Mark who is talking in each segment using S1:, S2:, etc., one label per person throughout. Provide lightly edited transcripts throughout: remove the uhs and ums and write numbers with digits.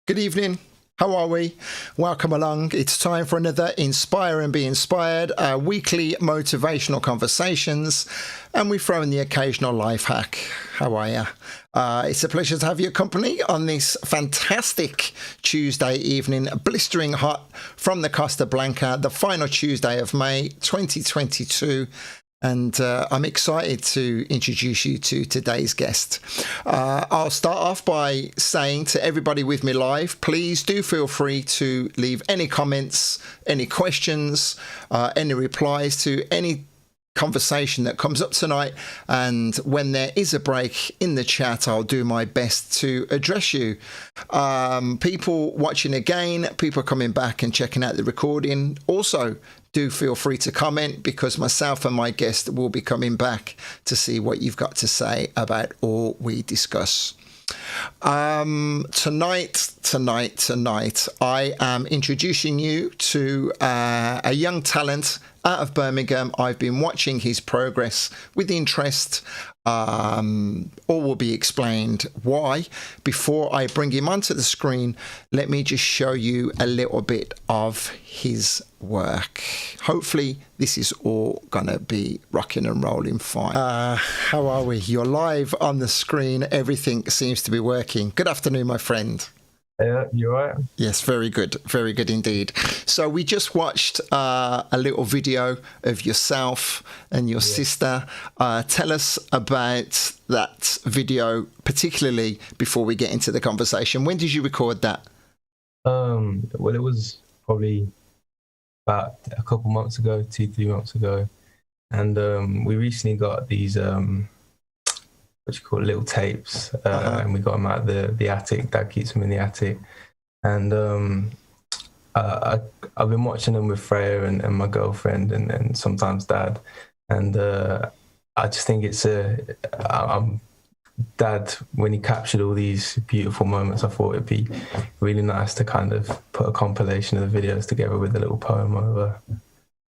S1: Good evening. How are we? Welcome along. It's time for another Inspire and Be Inspired, our weekly motivational conversations, and we throw in the occasional life hack. How are you? It's a pleasure to have your company on this fantastic Tuesday evening, blistering hot from the Costa Blanca, the final Tuesday of May 2022. And I'm excited to introduce you to today's guest. I'll start off by saying to everybody with me live, please do feel free to leave any comments, any questions, any replies to any conversation that comes up tonight. And when there is a break in the chat, I'll do my best to address you. People watching again, people coming back and checking out the recording, also do feel free to comment, because myself and my guest will be coming back to see what you've got to say about all we discuss. Tonight, I am introducing you to a young talent out of Birmingham. I've been watching his progress with interest. All will be explained why. Before I bring him onto the screen, let me just show you a little bit of his work. Hopefully this is all gonna be rocking and rolling fine. How are we? You're live on the screen. Everything seems to be working. Good afternoon, my friend.
S2: Yeah, you all right?
S1: Yes, very good indeed. So we just watched a little video of yourself and your sister. Tell us about that video, particularly before we get into the conversation. When did you record that?
S2: Well, it was probably about a couple months ago, 2-3 months ago, and we recently got these what you call little tapes, and we got them out the attic. Dad keeps them in the attic, and I've been watching them with Freya and my girlfriend, and sometimes Dad, and I just think Dad, when he captured all these beautiful moments, I thought it'd be really nice to kind of put a compilation of the videos together with a little poem over.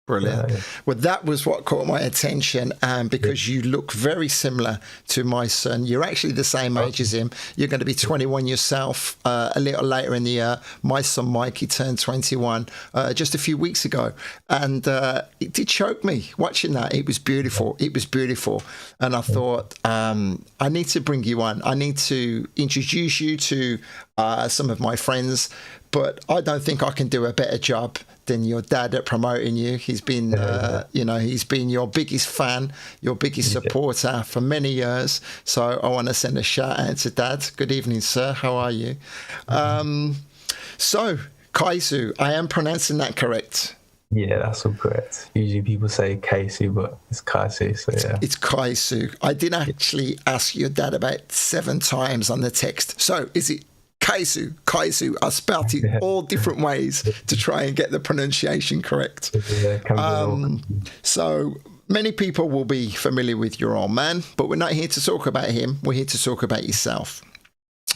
S1: Brilliant. Yeah. Well, that was what caught my attention, because you look very similar to my son. You're actually the same age as him. You're going to be 21 yourself a little later in the year. My son Mikey turned 21 just a few weeks ago, and it did choke me watching that. It was beautiful. It was beautiful, and I thought I need to bring you on. I need to introduce you to some of my friends, but I don't think I can do a better job than your dad at promoting you. He's been, he's been your biggest fan, your biggest supporter for many years. So I want to send a shout out to Dad. Good evening, sir. How are you? So Kaesu, I am pronouncing that correct?
S2: Yeah, that's all correct. Usually people say Kaesu, but it's Kaesu, so yeah.
S1: It's Kaesu. I did actually ask your dad about 7 times on the text. So is it Kaesu? I spelt it all different ways to try and get the pronunciation correct. So many people will be familiar with your old man, but we're not here to talk about him. We're here to talk about yourself.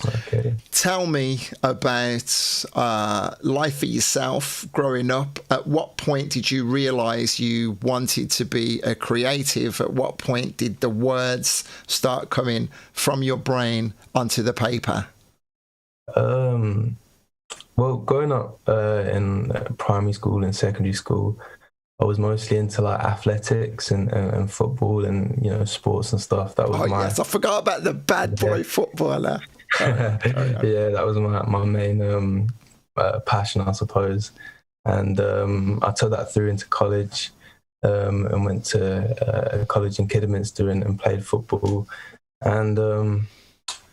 S2: Okay.
S1: Tell me about life for yourself growing up. At what point did you realize you wanted to be a creative? At what point did the words start coming from your brain onto the paper?
S2: Well, growing up in primary school and secondary school, I was mostly into like athletics and football and sports and stuff. That was
S1: yes, I forgot about the bad boy footballer.
S2: Yeah, that was my main passion, I suppose. And I took that through into college, and went to a college in Kidderminster and played football. And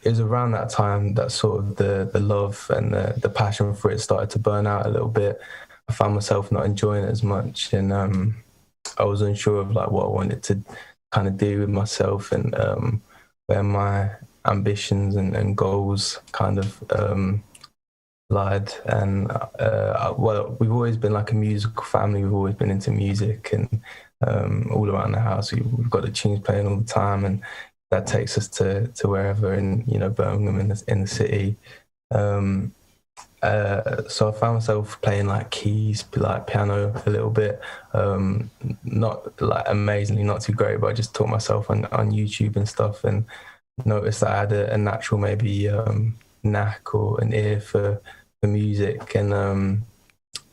S2: it was around that time that sort of the love and the passion for it started to burn out a little bit. I found myself not enjoying it as much, and I was unsure of like what I wanted to kind of do with myself, and where my ambitions and goals kind of lied. And well, we've always been like a musical family. We've always been into music, and all around the house we've got the tunes playing all the time, and that takes us to wherever in Birmingham in the city. So I found myself playing like keys, like piano a little bit. Not like amazingly, not too great, but I just taught myself on YouTube and stuff, and noticed that I had a natural maybe knack or an ear for music. And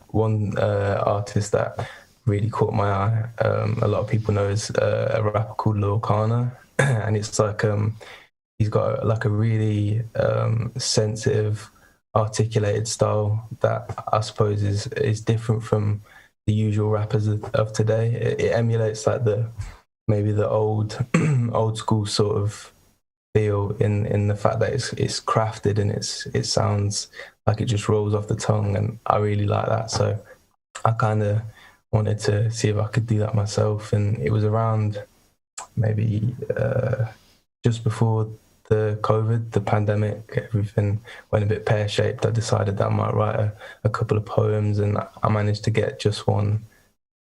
S2: one artist that really caught my eye, a lot of people know, is a rapper called Lil Kana. And it's like he's got like a really sensitive, articulated style that I suppose is different from the usual rappers of today. It emulates like maybe the old school sort of feel in the fact that it's crafted and it sounds like it just rolls off the tongue, and I really like that. So I kind of wanted to see if I could do that myself, and it was around maybe just before the COVID, the pandemic, everything went a bit pear-shaped. I decided that I might write a couple of poems, and I managed to get just one,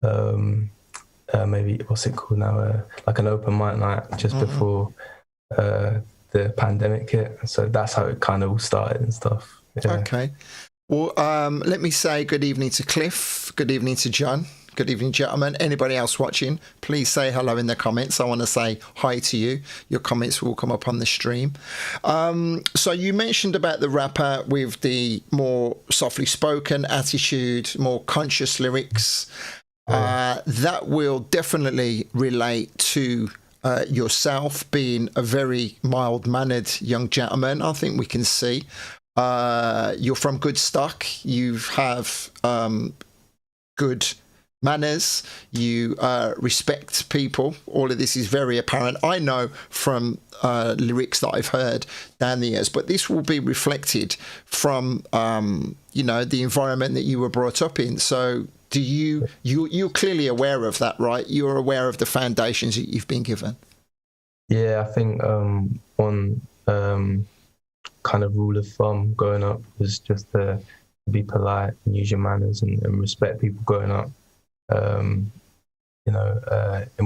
S2: maybe, what's it called now? Like an open mic night just before the pandemic hit. So that's how it kind of all started and stuff. Yeah.
S1: Okay. Well, let me say good evening to Cliff. Good evening to John. Good evening, gentlemen. Anybody else watching, please say hello in the comments. I want to say hi to you. Your comments will come up on the stream. So you mentioned about the rapper with the more softly spoken attitude, more conscious lyrics. That will definitely relate to yourself being a very mild-mannered young gentleman. I think we can see. You're from good stock. You have good manners, you respect people. All of this is very apparent, I know, from lyrics that I've heard down the years, but this will be reflected from the environment that you were brought up in. So do you're clearly aware of that, right? You're aware of the foundations that you've been given.
S2: Yeah, I think one kind of rule of thumb growing up was just to be polite and use your manners and respect people growing up. In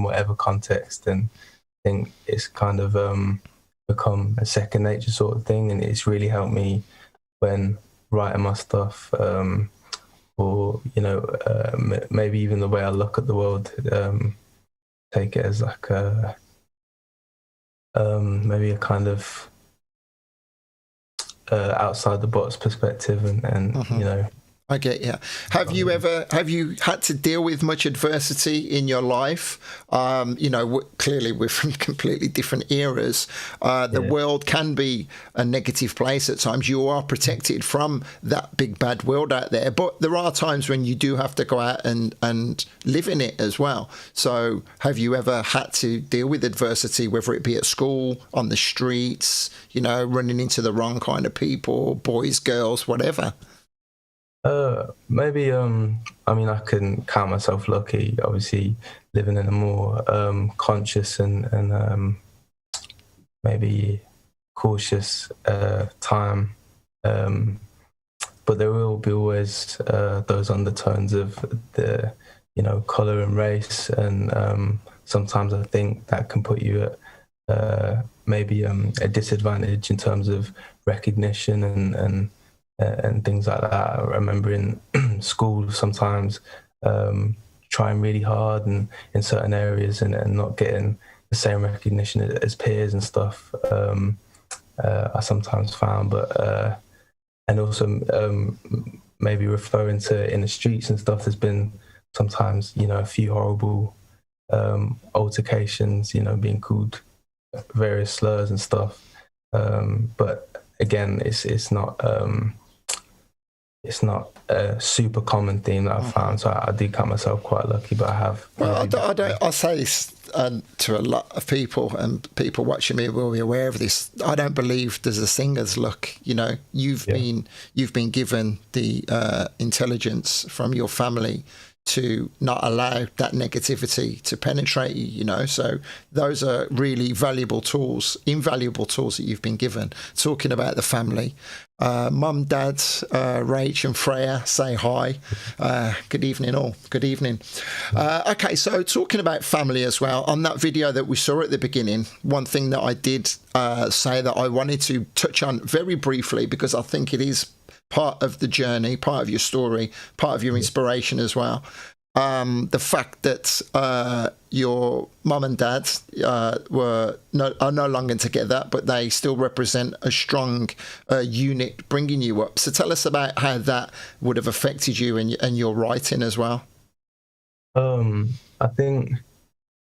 S2: whatever context, and I think it's kind of become a second nature sort of thing, and it's really helped me when writing my stuff, or maybe even the way I look at the world. Take it as like maybe a kind of outside the box perspective, and
S1: I get you. Have you had to deal with much adversity in your life? Clearly we're from completely different eras. The world can be a negative place at times. You are protected from that big bad world out there, but there are times when you do have to go out and live in it as well. So have you ever had to deal with adversity, whether it be at school, on the streets, running into the wrong kind of people, boys, girls, whatever?
S2: Maybe, I can count myself lucky, obviously living in a more conscious and maybe cautious time. But there will be always those undertones of the, colour and race. And sometimes I think that can put you at maybe a disadvantage in terms of recognition and things like that. I remember in school sometimes trying really hard and in certain areas and not getting the same recognition as peers and stuff. I sometimes found, but and also maybe referring to in the streets and stuff, there's been sometimes a few horrible altercations, being called various slurs and stuff. But again, it's not a super common theme that I've found, so I do count myself quite lucky. But I have. Well,
S1: I say this to a lot of people, and people watching me will be aware of this. I don't believe there's a singer's luck. You've been given the intelligence from your family to not allow that negativity to penetrate you, so those are really invaluable tools that you've been given. Talking about the family, mum, dad, Rach and Freya, say hi. Good evening all. Good evening. Okay, so talking about family as well, on that video that we saw at the beginning, one thing that I did say that I wanted to touch on very briefly, because I think it is part of the journey, part of your story, part of your inspiration as well. the fact that your mum and dad are no longer together, but they still represent a strong unit bringing you up. So tell us about how that would have affected you and your writing as well.
S2: I think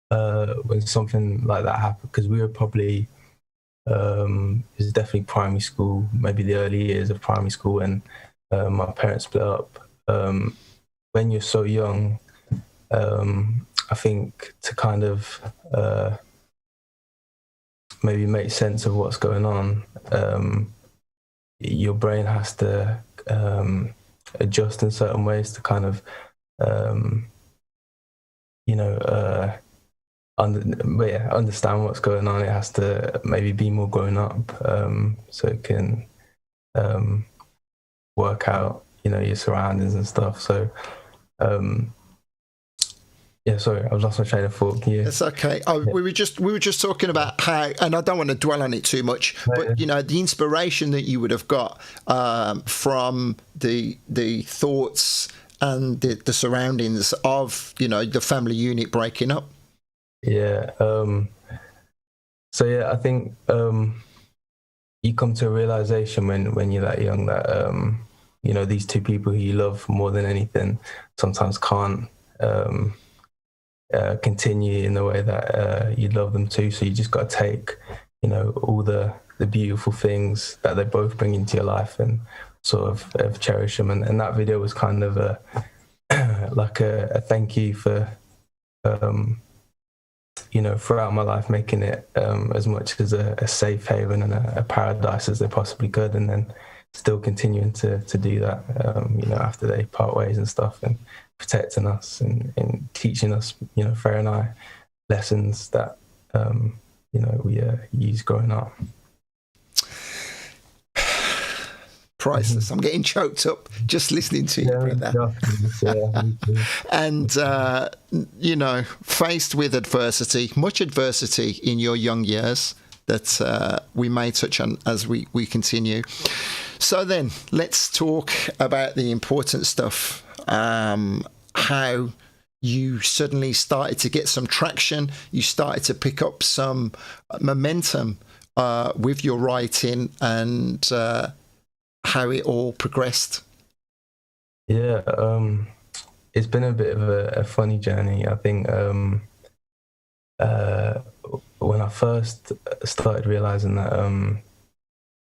S2: when something like that happened, because we were probably it was definitely primary school, maybe the early years of primary school, and my parents split up. When you're so young, I think to kind of maybe make sense of what's going on, your brain has to adjust in certain ways to kind of, understand what's going on. It has to maybe be more grown up, so it can work out, your surroundings and stuff. So, sorry, I've lost my train of thought.
S1: It's okay. We were just talking about how, and I don't want to dwell on it too much, but the inspiration that you would have got from the thoughts and the surroundings of the family unit breaking up.
S2: Yeah. I think you come to a realization when you're that young that these two people who you love more than anything sometimes can't continue in the way that you'd love them to. So you just got to take all the beautiful things that they both bring into your life and sort of cherish them. And that video was kind of a like a thank you for throughout my life, making it as much as a safe haven and a paradise as they possibly could, and then still continuing to do that, after they part ways and stuff, and protecting us and teaching us, Freya and I, lessons that, we used growing up.
S1: Priceless. I'm getting choked up just listening to you, brother. And, faced with adversity, much adversity in your young years that we may touch on as we continue. So then let's talk about the important stuff, how you suddenly started to get some traction. You started to pick up some momentum with your writing and how it all progressed.
S2: Yeah, it's been a bit of a funny journey. I think when I first started realizing that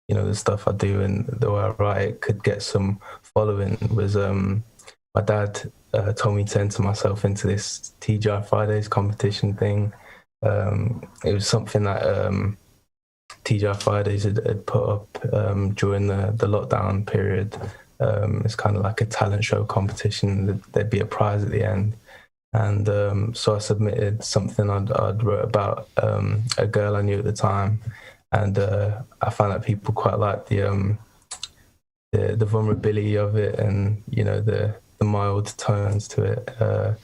S2: the stuff I do and the way I write could get some following was my dad told me to enter myself into this TGI Fridays competition thing. It was something that TGI Fridays had put up during the lockdown period. It's kind of like a talent show competition. There'd be a prize at the end. And so I submitted something I'd wrote about a girl I knew at the time. And I found that people quite liked the vulnerability of it and, the mild tones to it. So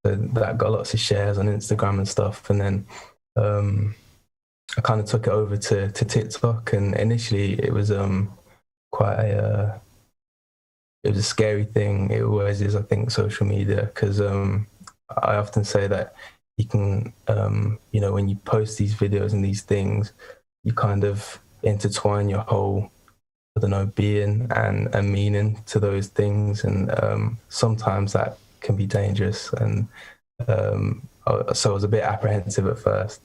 S2: that got lots of shares on Instagram and stuff. And then I kind of took it over to TikTok, and initially it was quite it was a scary thing. It always is, I think, social media, because I often say that you can, when you post these videos and these things, you kind of intertwine your whole, being and meaning to those things, and sometimes that can be dangerous. And so I was a bit apprehensive at first.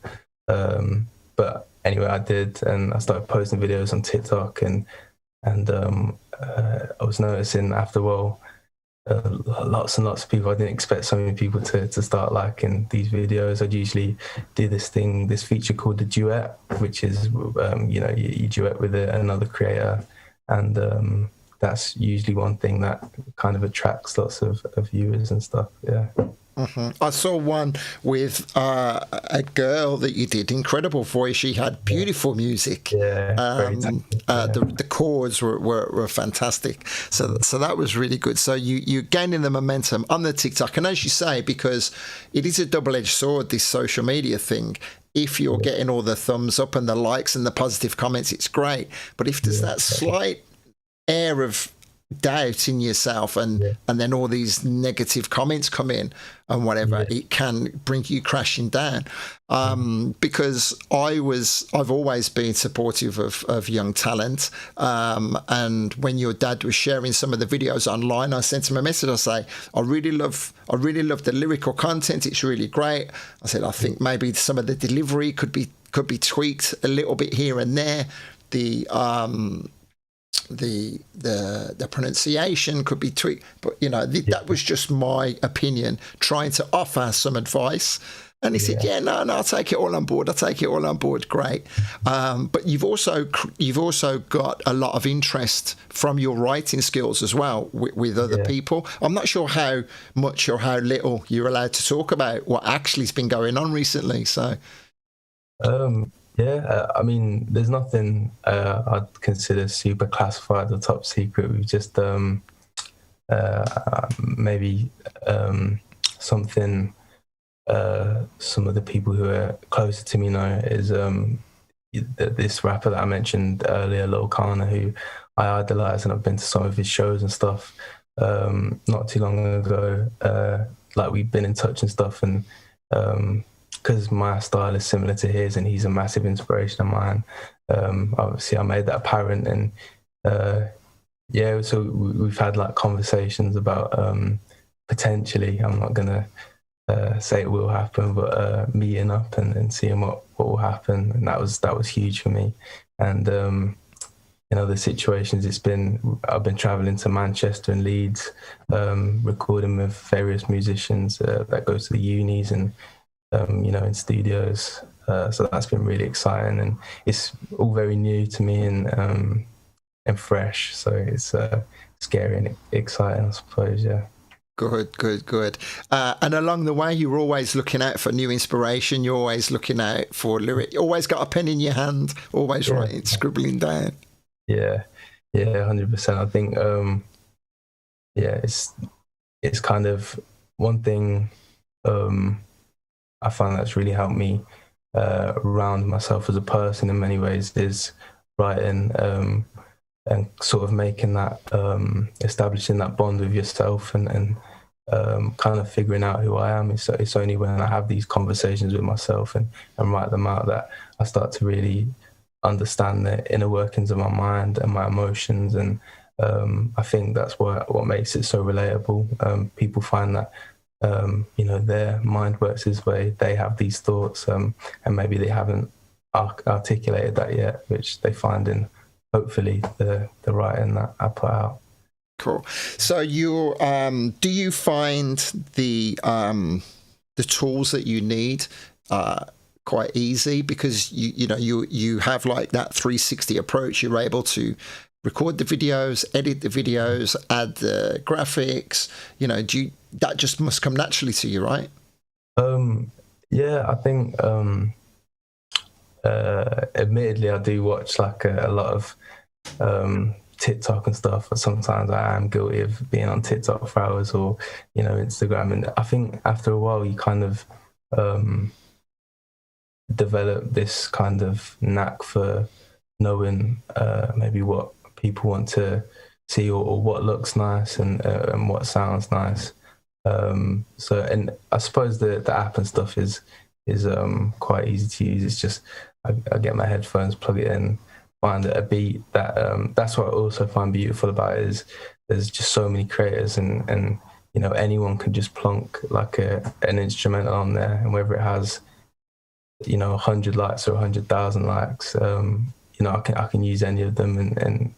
S2: But anyway, I did, and I started posting videos on TikTok, and I was noticing after a while, lots and lots of people. I didn't expect so many people to start liking these videos. I'd usually do this feature called the duet, which is, you duet with another creator, and that's usually one thing that kind of attracts lots of viewers and stuff. Yeah.
S1: Mm-hmm. I saw one with a girl that you did, incredible voice. She had beautiful music.
S2: Yeah,
S1: the chords were fantastic. So that was really good. So you're gaining the momentum on the TikTok, and as you say, because it is a double-edged sword, this social media thing. If you're getting all the thumbs up and the likes and the positive comments, it's great. But if there's that slight air of doubt in yourself, and then all these negative comments come in and whatever, it can bring you crashing down. Because I've always been supportive of young talent, and when your dad was sharing some of the videos online, I sent him a message. I say, I really love the lyrical content, it's really great. I said, I think maybe some of the delivery could be tweaked a little bit here and there. The pronunciation could be tweaked, but that was just my opinion, trying to offer some advice. And he said, no, I'll take it all on board. Great. But you've also got a lot of interest from your writing skills as well with other people. I'm not sure how much or how little you're allowed to talk about what actually has been going on recently. So,
S2: I mean, there's nothing I'd consider super classified or top secret. We've just maybe something some of the people who are closer to me know is this rapper that I mentioned earlier, Lil Kana, who I idolize, and I've been to some of his shows and stuff not too long ago. Like, we've been in touch and stuff, and because my style is similar to his and he's a massive inspiration of mine, obviously I made that apparent. And so we've had like conversations about potentially, I'm not gonna say it will happen, but meeting up and seeing what will happen. And that was huge for me. And the situations I've been traveling to Manchester and Leeds, recording with various musicians that go to the unis and in studios. So that's been really exciting, and it's all very new to me and fresh. So it's scary and exciting, I suppose. Yeah.
S1: Good. And along the way, you're always looking out for new inspiration. You're always looking out for lyric. You always got a pen in your hand, always writing, scribbling down.
S2: Yeah, 100%. I think, it's kind of one thing I find that's really helped me round myself as a person in many ways is writing, and sort of making that, establishing that bond with yourself and kind of figuring out who I am. It's only when I have these conversations with myself and write them out that I start to really understand the inner workings of my mind and my emotions. And I think that's what makes it so relatable. People find that their mind works this way. They have these thoughts, and maybe they haven't articulated that yet, which they find in hopefully the writing that I put out.
S1: Cool. So you do you find the tools that you need quite easy, because you have like that 360 approach? You're able to record the videos, edit the videos, add the graphics. That just must come naturally to you, right?
S2: I think admittedly I do watch like a lot of TikTok and stuff, but sometimes I am guilty of being on TikTok for hours, or Instagram. And I think after a while you kind of develop this kind of knack for knowing maybe what people want to see, or what looks nice and what sounds nice. And I suppose the app and stuff is quite easy to use. It's just I get my headphones, plug it in, find a beat that's what I also find beautiful about it, is there's just so many creators, and anyone can just plonk like an instrumental on there, and whether it has 100 likes or 100,000 likes, I can use any of them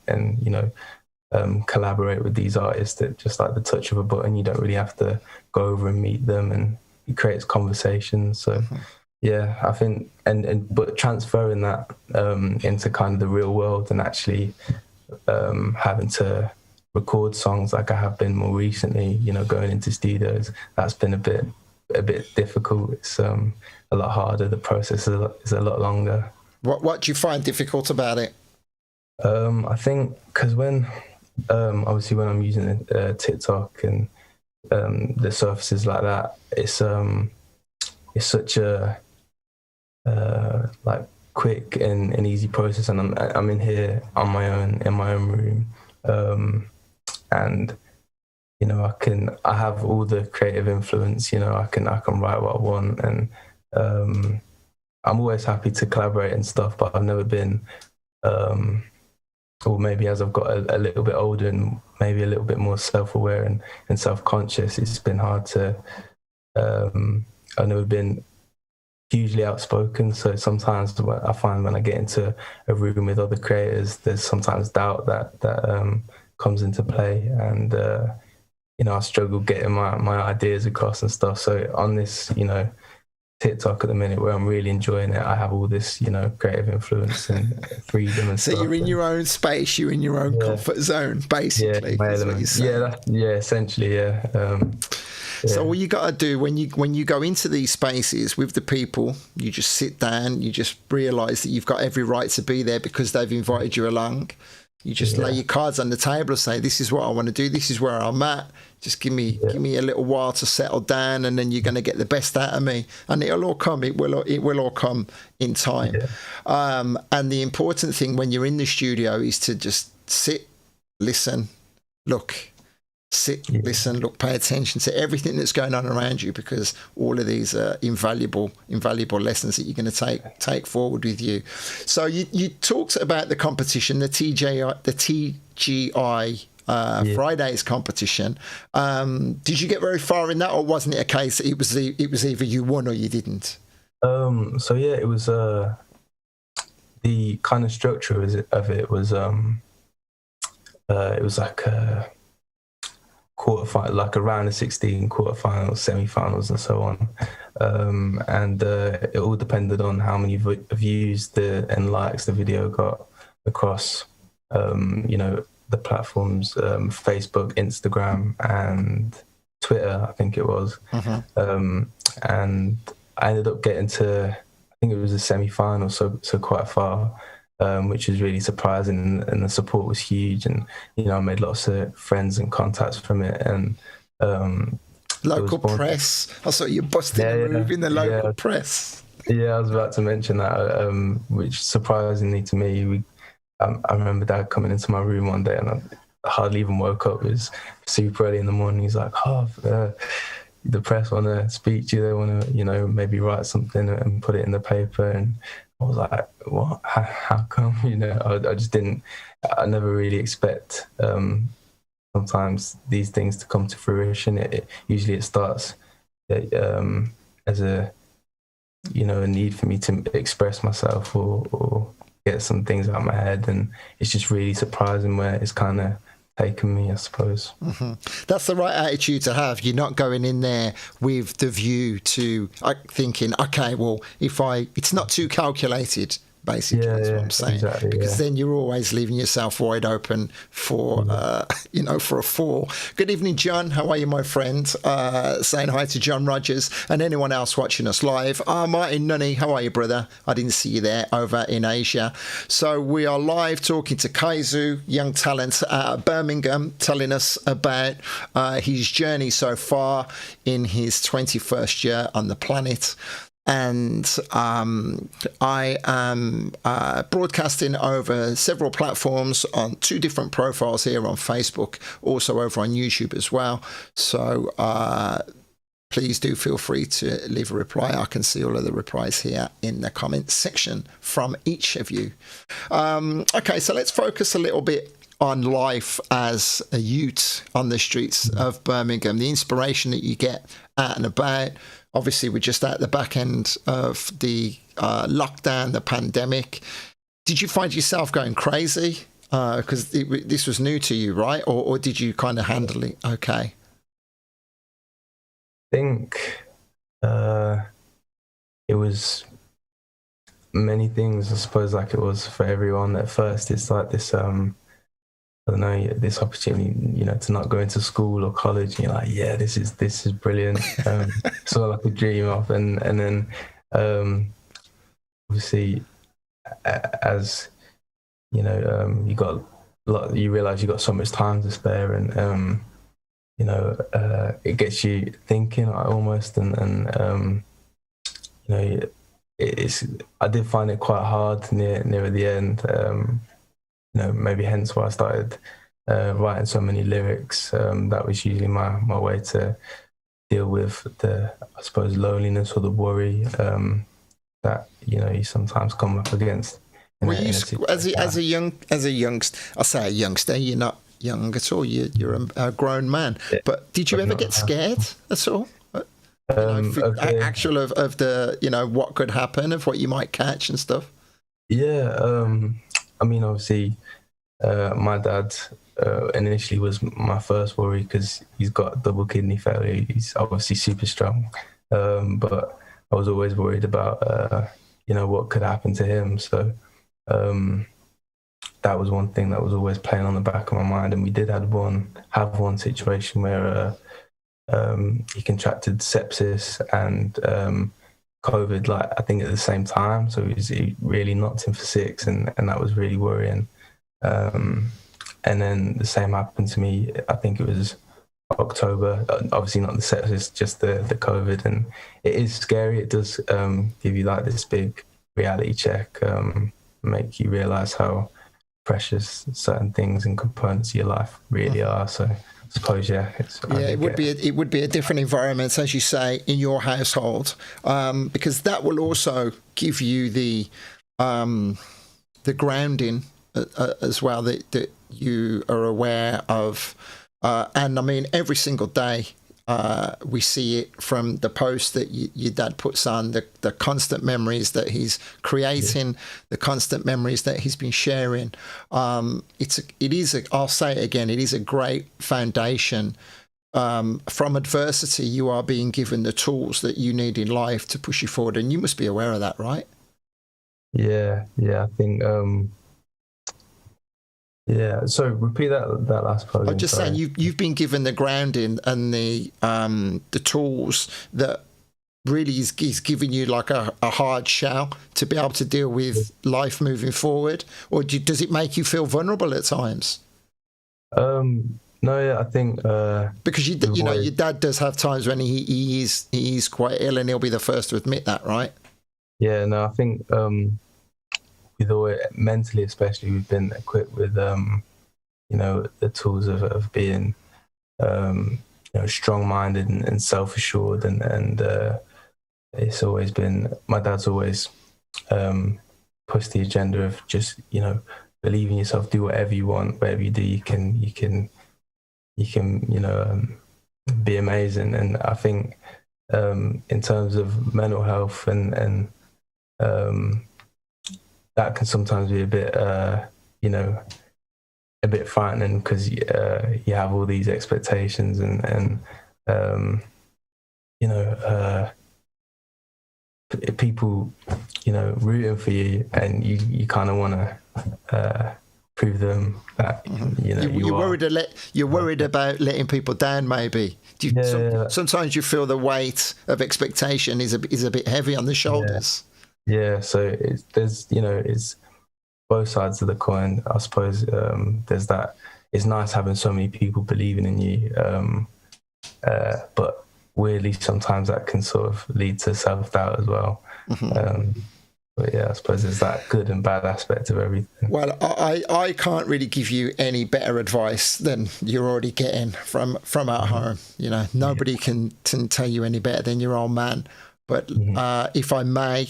S2: and collaborate with these artists at just like the touch of a button. You don't really have to go over and meet them, and it creates conversations. So I think but transferring that into kind of the real world, and actually having to record songs like I have been more recently, going into studios, that's been a bit difficult. It's a lot harder. The process is a lot longer.
S1: What do you find difficult about it?
S2: I think because obviously when I'm using TikTok and the surfaces like that, it's such a like quick and easy process, and I'm in here on my own in my own room, and I have all the creative influence. I can write what I want, and I'm always happy to collaborate and stuff. But I've never been, or maybe as I've got a little bit older and maybe a little bit more self-aware and self-conscious, it's been hard to. I've never been hugely outspoken, so sometimes I find when I get into a room with other creators, there's sometimes doubt that comes into play, and I struggle getting my ideas across and stuff. So on this, TikTok at the minute, where I'm really enjoying it, I have all this, creative influence and freedom and
S1: so
S2: stuff.
S1: You're in your own space, you're in your own comfort zone, basically.
S2: Yeah, is what you're saying. Essentially, yeah.
S1: So all you got to do when you go into these spaces with the people, you just sit down, you just realise that you've got every right to be there because they've invited you along. You just lay your cards on the table and say, this is what I want to do, this is where I'm at. Just give me a little while to settle down, and then you're going to get the best out of me, and it'll all come. It will all come in time. Yeah. And the important thing when you're in the studio is to just sit, listen, look. Listen, look, pay attention to everything that's going on around you, because all of these are invaluable lessons that you're going to take forward with you. So you talked about the competition, the TGI Fridays competition. Did you get very far in that, or wasn't it a case that it was either you won or you didn't?
S2: So yeah, it was the kind of structure of it was like a quarterfinal, like a round of 16, quarterfinals, semi-finals, and so on. And it all depended on how many views and likes the video got across, the platforms, Facebook, Instagram, and Twitter, I think it was. And I ended up getting to, I think it was a semi-final, so quite far. Which was really surprising, and the support was huge, and I made lots of friends and contacts from it, and
S1: local press. I saw you busting a move in the local press.
S2: Yeah, I was about to mention that, which surprisingly to me, I remember Dad coming into my room one day, and I hardly even woke up. It was super early in the morning. He's like, the press want to speak to you, they want to maybe write something and put it in the paper. And I was like, what? How come? I just didn't. I never really expect sometimes these things to come to fruition. Usually it starts as a need for me to express myself or get some things out of my head, and it's just really surprising where it's kind of taken me, I suppose.
S1: That's the right attitude to have. You're not going in there with the view to thinking, okay, well, it's not too calculated. Basically, that's what I'm saying. Exactly, because then you're always leaving yourself wide open for, for a fall. Good evening, John. How are you, my friend? Saying hi to John Rogers and anyone else watching us live. Martin Nunny, how are you, brother? I didn't see you there over in Asia. So we are live talking to Kaesu, young talent out of Birmingham, telling us about his journey so far in his 21st year on the planet. And I am broadcasting over several platforms on 2 different profiles here on Facebook, also over on YouTube as well. So please do feel free to leave a reply. I can see all of the replies here in the comments section from each of you. Okay, so let's focus a little bit on life as a youth on the streets of Birmingham, the inspiration that you get out and about. Obviously, we're just at the back end of the lockdown, the pandemic. Did you find yourself going crazy? Because this was new to you, right? Or did you kind of handle it okay?
S2: I think it was many things, I suppose, like it was for everyone. At first, it's like this... I don't know, this opportunity, to not go into school or college, and you're like, yeah, this is brilliant. Sort of like a dream of, and then obviously as you realize you got so much time to spare, and it gets you thinking almost, and I did find it quite hard near the end. Maybe hence why I started writing so many lyrics. That was usually my way to deal with the, I suppose, loneliness or the worry that you sometimes come up against.
S1: Were you as a youngster? I say a youngster. You're not young at all. You're a grown man. Yeah. But did you ever get scared at all? Actual of the what could happen, of what you might catch and stuff.
S2: Yeah. I mean, obviously, my dad initially was my first worry because he's got double kidney failure. He's obviously super strong, but I was always worried about what could happen to him. So that was one thing that was always playing on the back of my mind. And we did have one situation where he contracted sepsis and COVID, like I think at the same time. So he really knocked him for 6, and that was really worrying. And then the same happened to me. I think it was October. Obviously not the sepsis, just the COVID, and it is scary. It does give you like this big reality check, make you realise how precious certain things and components of your life really are. So I suppose it would be a different environment, as you say, in your household, because that will also give you the grounding as well that you are aware of, and I mean every single day we see it from the post that your dad puts on, the constant memories that he's creating, the constant memories that he's been sharing. I'll say it again, it is a great foundation. From adversity, you are being given the tools that you need in life to push you forward, and you must be aware of that, right? Yeah, I think. Yeah. So repeat that last part.
S1: I'm just saying you've been given the grounding and the tools that really is giving you like a hard shell to be able to deal with life moving forward, or does it make you feel vulnerable at times?
S2: No, yeah, I think
S1: because your dad does have times when he is quite ill, and he'll be the first to admit that, right?
S2: Yeah, no, I think with all it, mentally especially, we've been equipped with the tools of being strong-minded and self-assured, and it's always been, my dad's always pushed the agenda of just believe in yourself, do whatever you want, whatever you do you can be amazing. And I think in terms of mental health and that can sometimes be a bit frightening, because you have all these expectations and people rooting for you, and you kind of want to prove them that you're worried about letting people down. Maybe sometimes you feel the weight of expectation is a bit heavy on the shoulders. Yeah, so it's both sides of the coin, I suppose. There's that. It's nice having so many people believing in you, but weirdly sometimes that can sort of lead to self-doubt as well. But yeah, I suppose there's that good and bad aspect of everything.
S1: Well, I can't really give you any better advice than you're already getting from at home. Nobody can tell you any better than your old man. But if I may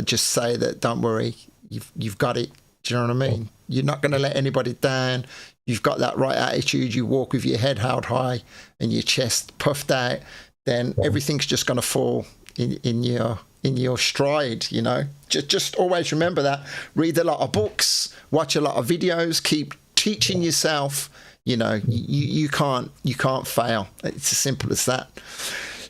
S1: just say that, don't worry, you've got it. Do you know what I mean? You're not going to let anybody down. You've got that right attitude. You walk with your head held high and your chest puffed out. Then everything's just going to fall in your stride. Just always remember that. Read a lot of books, watch a lot of videos, keep teaching yourself. You can't fail. It's as simple as that.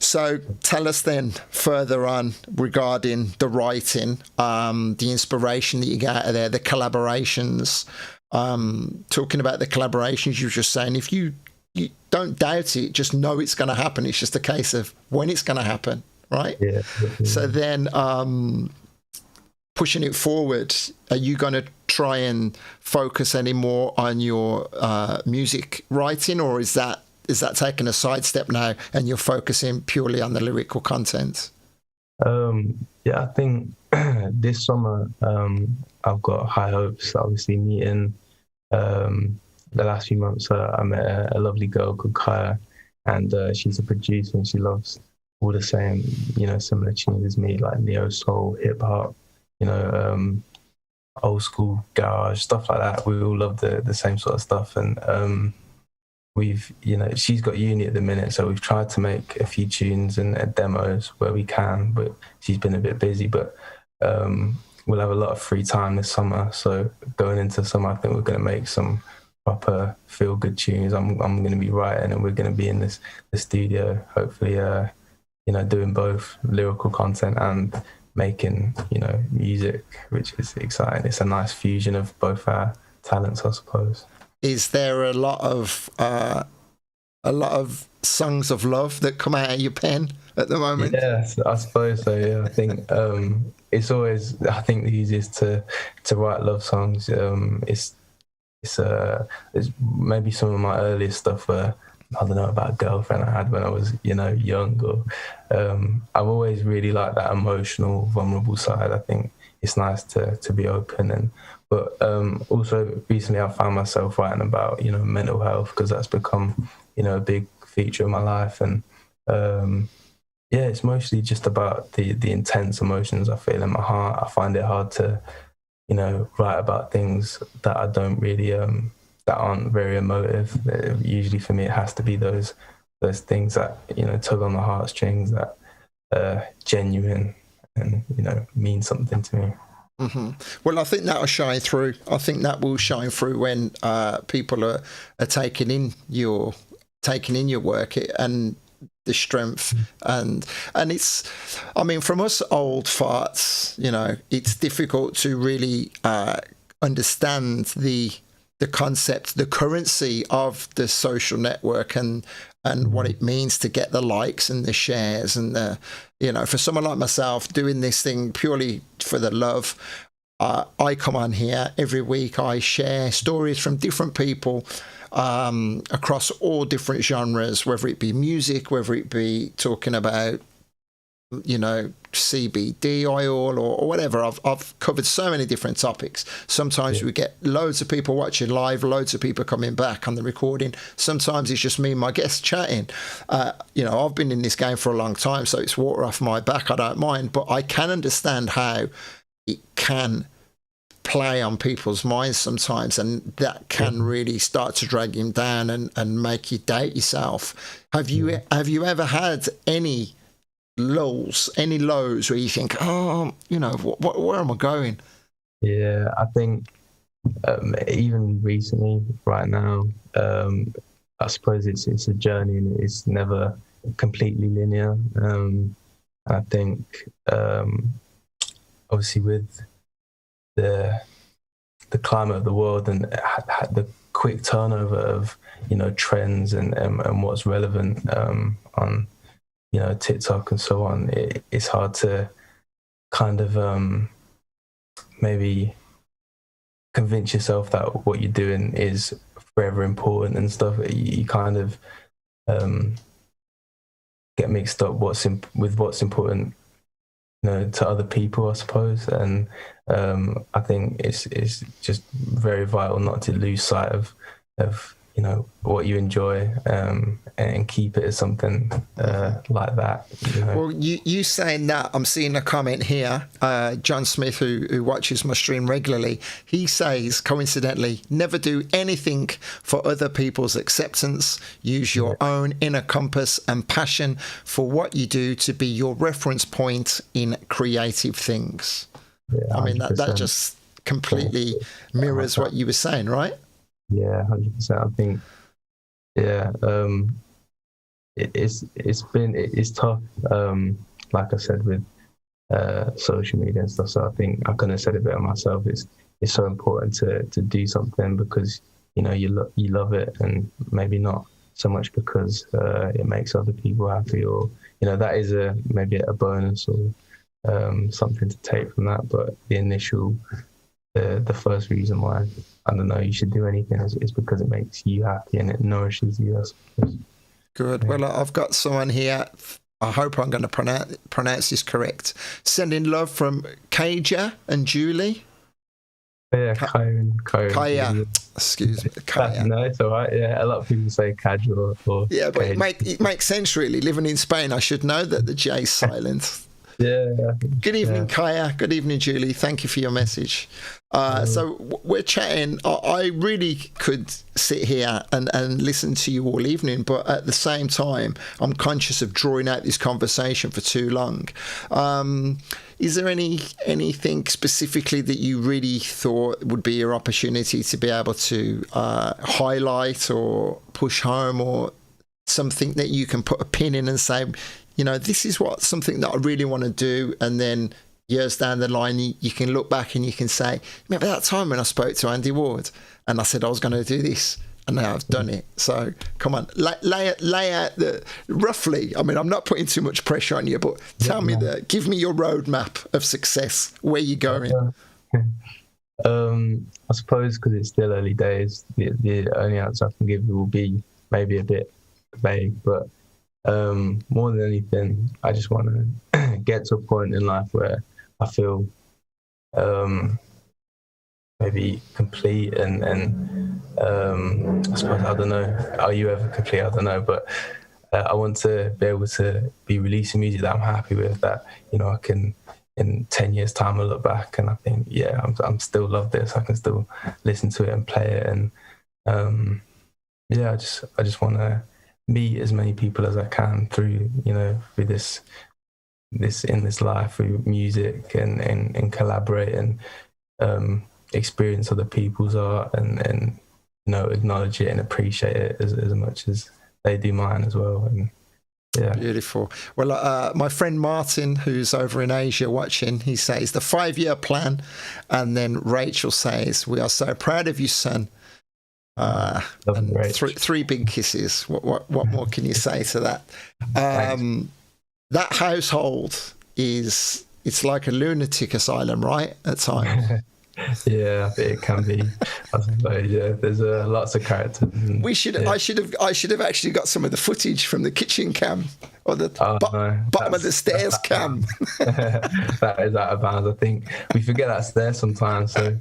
S1: So tell us then further on regarding the writing, the inspiration that you get out of there, the collaborations. Talking about the collaborations, you were just saying, if you don't doubt it, just know it's going to happen. It's just a case of when it's going to happen, right? Yeah. So then pushing it forward, are you going to try and focus any more on your music writing, or is that taking a sidestep now and you're focusing purely on the lyrical content?
S2: Yeah, I think this summer I've got high hopes, obviously meeting the last few months, I met a lovely girl called Kaya, and she's a producer and she loves all the same, similar tunes as me, like neo soul, hip hop, you know, old school garage, stuff like that. We all love the same sort of stuff. And she's got uni at the minute, so we've tried to make a few tunes and demos where we can, but she's been a bit busy. But we'll have a lot of free time this summer. So going into summer, I think we're going to make some proper feel good tunes. I'm going to be writing, and we're going to be in the studio, hopefully, doing both lyrical content and making, music, which is exciting. It's a nice fusion of both our talents, I suppose.
S1: Is there a lot of songs of love that come out of your pen at the moment?
S2: Yes, I suppose so. Yeah, I think it's always, I think, the easiest to write love songs. It's maybe some of my earliest stuff where, I don't know, about a girlfriend I had when I was, young. Or I've always really liked that emotional, vulnerable side. I think it's nice to be open. But also recently I found myself writing about, mental health, because that's become, a big feature of my life. And it's mostly just about the intense emotions I feel in my heart. I find it hard to, write about things that I don't really, that aren't very emotive. Usually for me, it has to be those things that, tug on the heartstrings, that are genuine and, mean something to me.
S1: Mm-hmm. Well, I think that'll shine through. I think that will shine through when people are taking in your work and the strength and it's, I mean, from us old farts, it's difficult to really understand the concept, the currency of the social network and what it means to get the likes and the shares and the, for someone like myself doing this thing purely for the love. I come on here every week. I share stories from different people across all different genres, whether it be music, whether it be talking about, CBD oil or whatever. I've covered so many different topics. Sometimes we get loads of people watching live, loads of people coming back on the recording. Sometimes it's just me and my guests chatting. I've been in this game for a long time, so it's water off my back. I don't mind, but I can understand how it can play on people's minds sometimes, and that can really start to drag him down and make you doubt yourself. Have you ever had any lows where you think, where am I going?
S2: Yeah, I think even recently, right now, I suppose it's a journey and it's never completely linear. I think obviously with the climate of the world and the quick turnover of trends and what's relevant on TikTok and so on, it's hard to kind of maybe convince yourself that what you're doing is forever important and stuff. You kind of get mixed up with what's important to other people, I suppose. And I think it's just very vital not to lose sight of what you enjoy and keep it as something like that.
S1: Well, you saying that, I'm seeing a comment here. John Smith, who watches my stream regularly, he says, coincidentally, never do anything for other people's acceptance. Use your own inner compass and passion for what you do to be your reference point in creative things. Yeah, I mean, that just completely mirrors what you were saying, right?
S2: Yeah, 100%. I think, it's tough. Like I said, with social media and stuff. So I think I couldn't have said it better myself. It's so important to do something because you love it, and maybe not so much because it makes other people happy, or that is maybe a bonus or something to take from that. But the initial. The first reason why, I don't know, you should do anything is because it makes you happy and it nourishes you, I suppose.
S1: Good. Well, I've got someone here. I hope I'm going to pronounce this correct. Sending love from Kaja and Julie.
S2: Yeah, Kaesu.
S1: Kaya. Excuse me, Kaya.
S2: No, it's all right. Yeah, a lot of people say Kaju or
S1: yeah, but it makes sense really. Living in Spain, I should know that the J is silent.
S2: Yeah.
S1: Good evening, Kaya. Good evening, Julie. Thank you for your message. So we're chatting. I really could sit here and listen to you all evening, but at the same time, I'm conscious of drawing out this conversation for too long. Is there anything specifically that you really thought would be your opportunity to be able to highlight or push home, or something that you can put a pin in and say, you know, this is something that I really want to do, and then years down the line you can look back and you can say, remember that time when I spoke to Andy Ward and I said I was going to do this, and now I've done it. So come on, lay out roughly. I mean, I'm not putting too much pressure on you, but give me your roadmap of success. Where you going?
S2: I suppose because it's still early days, the only answer I can give you will be maybe a bit vague, but more than anything, I just want to get to a point in life where I feel maybe complete and I suppose, I don't know, are you ever complete? I don't know, but I want to be able to be releasing music that I'm happy with, that, you know, I can, in 10 years time, I look back and I think, yeah, I'm still love this. I can still listen to it and play it. And I just want to meet as many people as I can through this in this life, through music and collaborate and experience other people's art and you know, acknowledge it and appreciate it as much as they do mine as well. And yeah,
S1: beautiful. Well, my friend Martin, who's over in Asia watching, he says the 5-year plan, and then Rachel says, we are so proud of you, son. And three big kisses. What more can you say to that? That household it's like a lunatic asylum, right? At times.
S2: Yeah, I think it can be. I suppose, yeah, there's lots of characters. And,
S1: I should have actually got some of the footage from the kitchen cam or the bottom of the stairs cam.
S2: That is out of bounds. I think we forget that's there sometimes. So,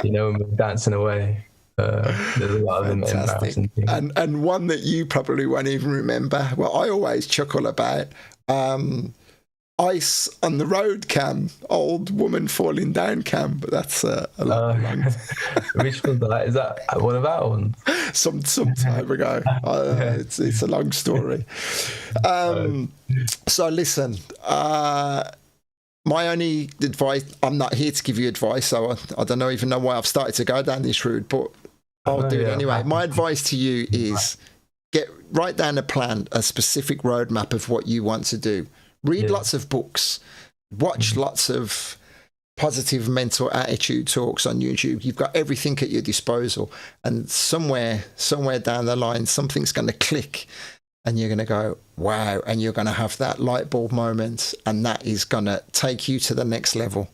S2: you know, when we're dancing away, there's a lot of embarrassing things.
S1: And one that you probably won't even remember. Well, I always chuckle about. Ice on the road cam, old woman falling down cam, but that's a long
S2: Which one's that? Is that one of that ones?
S1: Some time ago. It's a long story. So listen, my only advice, I'm not here to give you advice, so I don't even know why I've started to go down this route, but I'll do it anyway. My advice to you is write down a plan, a specific roadmap of what you want to do. Read lots of books, watch lots of positive mental attitude talks on YouTube. You've got everything at your disposal, and somewhere down the line, something's going to click and you're going to go, wow, and you're going to have that light bulb moment, and that is going to take you to the next level.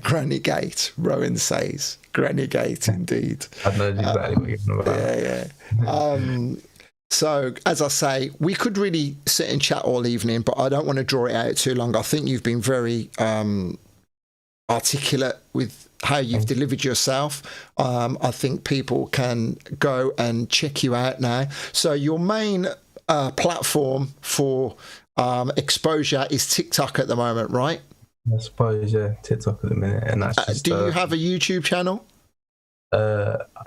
S1: Granny Gate, Rowan says. Granny Gate, indeed.
S2: I know exactly what you're talking about.
S1: Yeah. So, as I say, we could really sit and chat all evening, but I don't want to draw it out too long. I think you've been very articulate with how you've delivered yourself. I think people can go and check you out now. So your main platform for exposure is TikTok at the moment, right?
S2: I suppose, yeah, TikTok at the minute. And that's just,
S1: do you have a YouTube channel?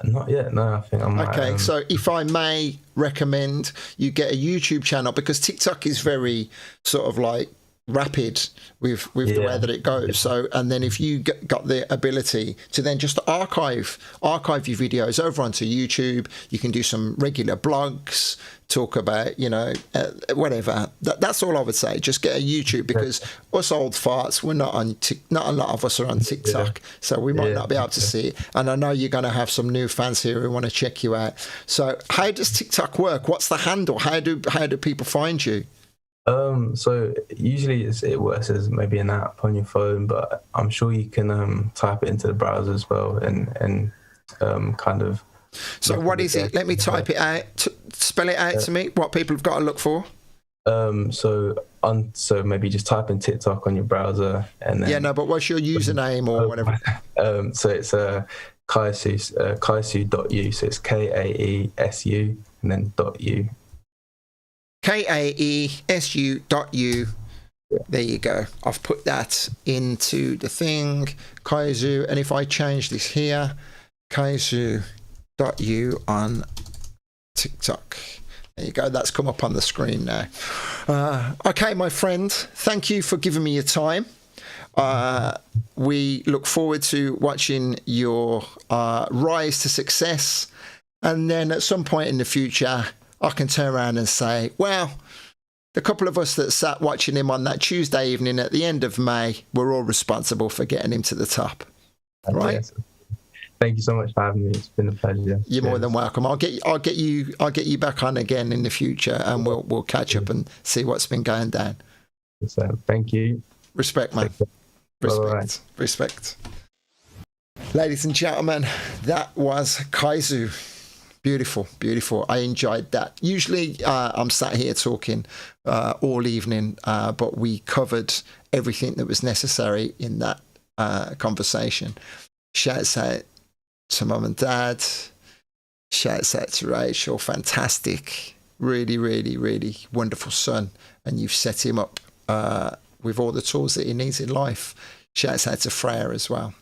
S2: Not yet, no. I think I might.
S1: Okay, so if I may recommend you get a YouTube channel, because TikTok is very sort of like rapid with the way that it goes. So, and then if you got the ability to then just archive your videos over onto YouTube, you can do some regular blogs, talk about, you know, whatever. That's all I would say. Just get a YouTube, because us old farts, we're not on not a lot of us are on TikTok, so we might not be able to see it. And I know you're going to have some new fans here who want to check you out. So how does TikTok work? What's the handle? How do people find you?
S2: So usually it works as maybe an app on your phone, but I'm sure you can type it into the browser as well and kind of.
S1: So what is it? Let me type it out. Spell it out to me. What people have got to look for.
S2: So maybe just type in TikTok on your browser and then.
S1: Yeah, no, but what's your username or whatever?
S2: So it's Kaesu, Kaesu.u. So it's Kaesu and then .u.
S1: Kaesu.u.
S2: Yeah.
S1: There you go. I've put that into the thing, Kaesu. And if I change this here, Kaesu.u on TikTok. There you go. That's come up on the screen now. Okay, my friend. Thank you for giving me your time. We look forward to watching your rise to success. And then at some point in the future, I can turn around and say, well, the couple of us that sat watching him on that Tuesday evening at the end of May, we're all responsible for getting him to the top. Right?
S2: Yes. Thank you so much for having me. It's been a pleasure.
S1: You're more than welcome. I'll get you back on again in the future, and we'll catch up and see what's been going down.
S2: So, thank you.
S1: Respect, man. Respect. Respect. Ladies and gentlemen, that was Kaesu. Beautiful, beautiful. I enjoyed that. Usually I'm sat here talking all evening, but we covered everything that was necessary in that conversation. Shouts out to mum and dad. Shouts out to Rachel. Fantastic. Really, really, really wonderful son. And you've set him up with all the tools that he needs in life. Shouts out to Freya as well.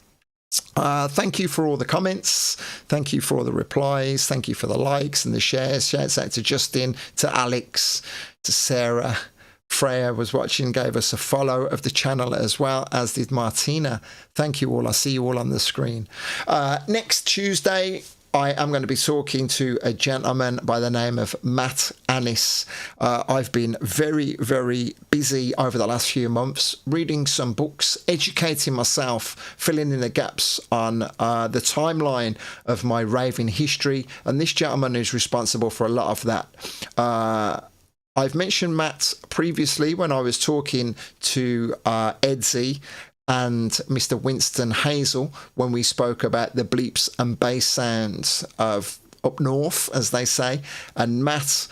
S1: Thank you for all the comments. Thank you for all the replies. Thank you for the likes and the shares. Shouts out to Justin, to Alex, to Sarah. Freya was watching, gave us a follow of the channel as well, as did Martina. Thank you all. I see you all on the screen. Next Tuesday, I am going to be talking to a gentleman by the name of Matt Annis. I've been very, very busy over the last few months, reading some books, educating myself, filling in the gaps on the timeline of my raving history. And this gentleman is responsible for a lot of that. I've mentioned Matt previously when I was talking to Edsy and Mr. Winston Hazel when we spoke about the bleeps and bass sounds of up north, as they say. And Matt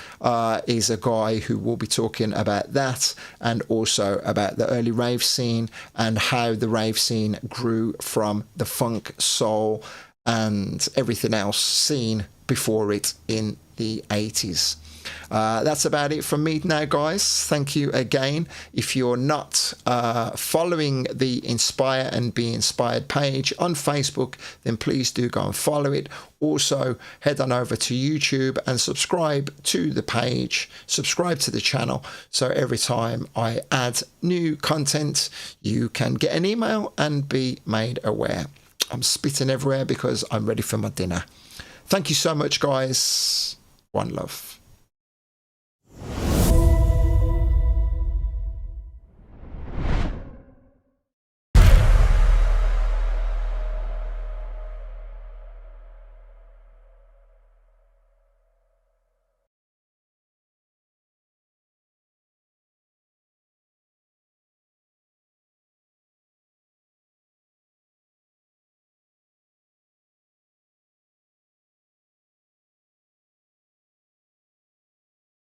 S1: is a guy who will be talking about that and also about the early rave scene and how the rave scene grew from the funk, soul and everything else scene before it in the 80s. That's about it from me now, guys. Thank you again. If you're not following the Inspire and Be Inspired page on Facebook, then please do go and follow it. Also, head on over to YouTube and subscribe to the page, subscribe to the channel, so every time I add new content, you can get an email and be made aware. I'm spitting everywhere because I'm ready for my dinner. Thank you so much, guys. One love.